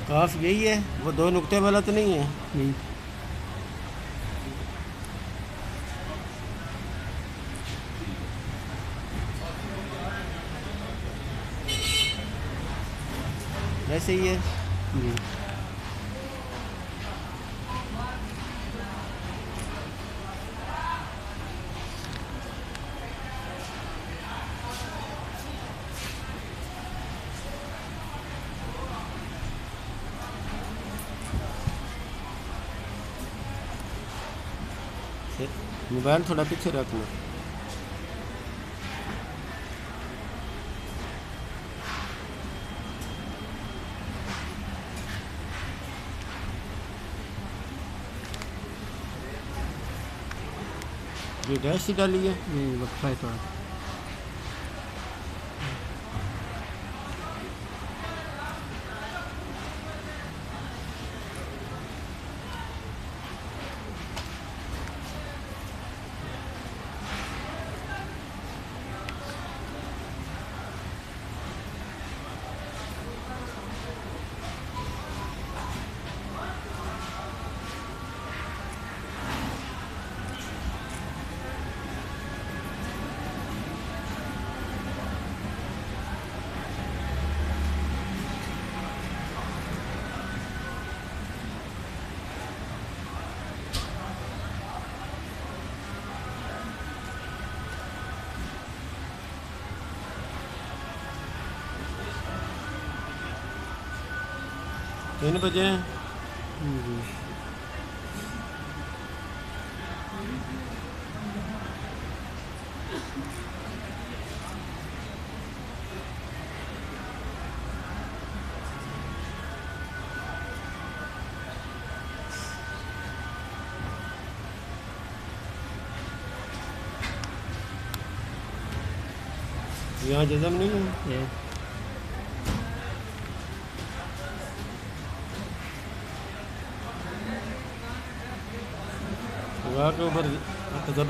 काफ यही है, वो दो नुक्ते वाला तो नहीं है। नहीं। वैसे ही है। जी। मोबाइल थोड़ा पीछे रखना। ये डैश ही डाली है। नहीं वक्फा है थोड़ा। तीन बजे हैं। जी। यहाँ जज़म नहीं है। ये वहाँ के ऊपर ज़बर